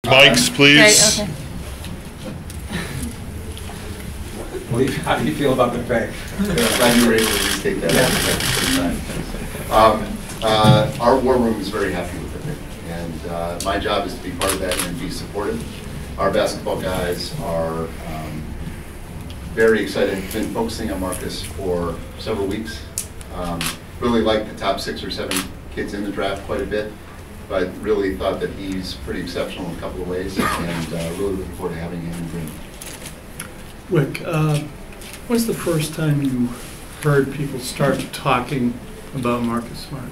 Mics, please. Great, okay. How do you feel about the pay? Glad you were able to restate that. Our war room is very happy with it, and my job is to be part of that and be supportive. Our basketball guys are very excited. Been focusing on Marcus for several weeks. Really like the top 6 or 7 kids in the draft quite a bit, but really thought that he's pretty exceptional in a couple of ways, and really looking forward to having him in green. Wyc, when's the first time you heard people start talking about Marcus Smart?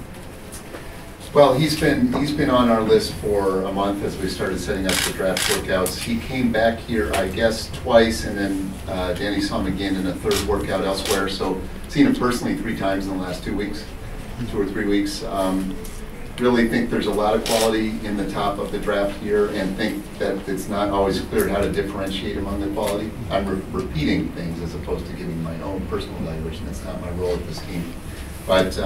Well, he's been on our list for a month as we started setting up the draft workouts. He came back here, I guess, twice, and then Danny saw him again in a 3rd workout elsewhere. So seen him personally 3 times in the last 2 weeks, 2 or 3 weeks. Really think there's a lot of quality in the top of the draft here, and think that it's not always clear how to differentiate among the quality. I'm repeating things as opposed to giving my own personal evaluation. That's not my role at this team. But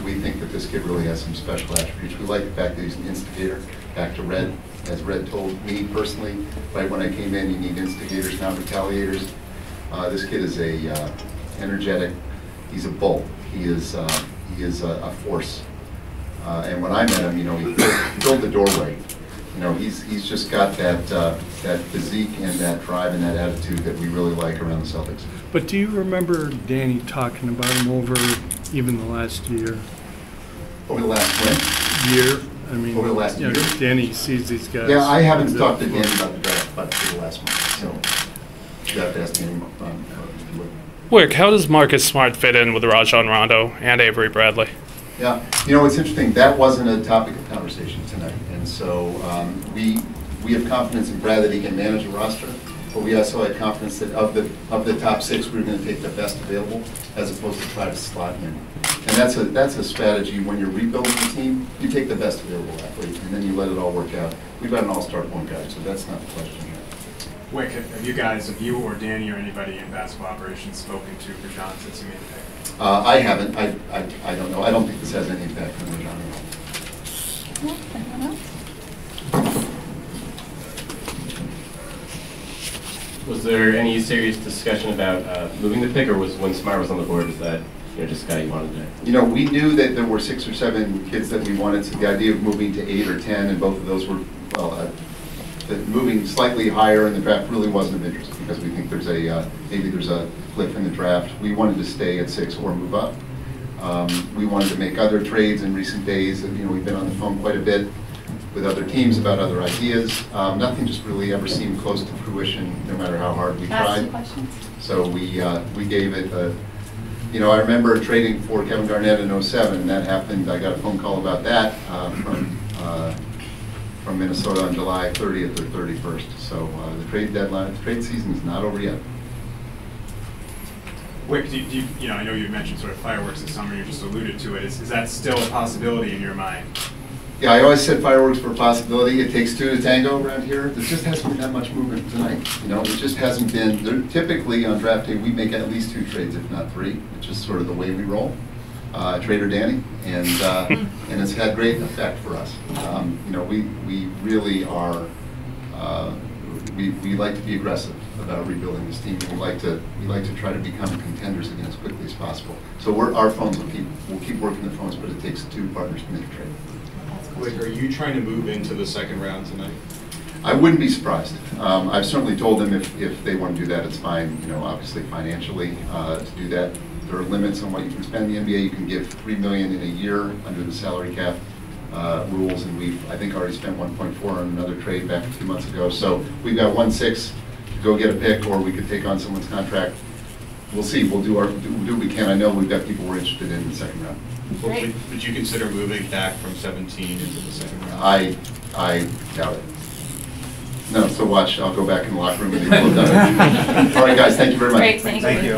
we think that this kid really has some special attributes. We like the fact that he's an instigator. Back to Red, as Red told me personally, right when I came in, you need instigators, not retaliators. This kid is energetic. He's a bull. He is a force. And when I met him, you know, he filled the doorway. You know, he's just got that physique and that drive and that attitude that we really like around the Celtics. But do you remember Danny talking about him over even the last year? Over the last when? Year. I mean, over the last year? Danny sees these guys. Yeah, I haven't talked to Danny about the draft, but for the last month, so you have to ask him. Wyc, how does Marcus Smart fit in with Rajon Rondo and Avery Bradley? Yeah, you know, it's interesting. That wasn't a topic of conversation tonight, and so we have confidence in Brad that he can manage a roster, but we also have confidence that of the top 6, we're going to take the best available, as opposed to try to slot in. And that's a strategy when you're rebuilding the team. You take the best available athlete, and then you let it all work out. We've got an all-star point guard, so that's not the question here. Wyc, have you or Danny or anybody in basketball operations spoken to Rajon since he made the pick? I haven't. I don't know. I don't think this has any impact on Rajon at all. Was there any serious discussion about moving the pick, or was when Smart was on the board, was that just a guy you wanted to? You know, we knew that there were 6 or 7 kids that we wanted. So the idea of moving to 8 or 10, and both of those were moving slightly higher in the draft really wasn't of interest, because we think there's maybe there's a cliff in the draft. We wanted to stay at 6 or move up. We wanted to make other trades in recent days, and we've been on the phone quite a bit with other teams about other ideas. Nothing just really ever seemed close to fruition, no matter how hard we tried. So we gave it a, I remember trading for Kevin Garnett in 07, and that happened. I got a phone call about that from Minnesota on July 30th or 31st. So the trade deadline, the trade season is not over yet. Wyc, I know you mentioned sort of fireworks this summer. You just alluded to it. Is that still a possibility in your mind? Yeah, I always said fireworks were a possibility. It takes 2 to tango around here. There just hasn't been that much movement tonight. It just hasn't been. Typically on draft day, we make at least 2 trades, if not 3. It's just sort of the way we roll. Trader Danny, and it's had great effect for us. We really are. We like to be aggressive about rebuilding this team. We like to try to become contenders again as quickly as possible. So our phones we'll keep working the phones, but it takes 2 partners to make a trade. Wyc, are you trying to move into the 2nd round tonight? I wouldn't be surprised. I've certainly told them if they want to do that, it's fine. Obviously financially to do that. There are limits on what you can spend in the NBA. You can give $3 million in a year under the salary cap rules, and we've, I think, already spent 1.4 on another trade back a few months ago. So we've got 1.6 to go get a pick, or we could take on someone's contract. We'll see. We'll do what we can. I know we've got people we're interested in the 2nd round. Would you consider moving back from 17 into the 2nd round? I doubt it. No, so watch. I'll go back in the locker room and we'll done it. All right, guys. Thank you very much. Great, thank you.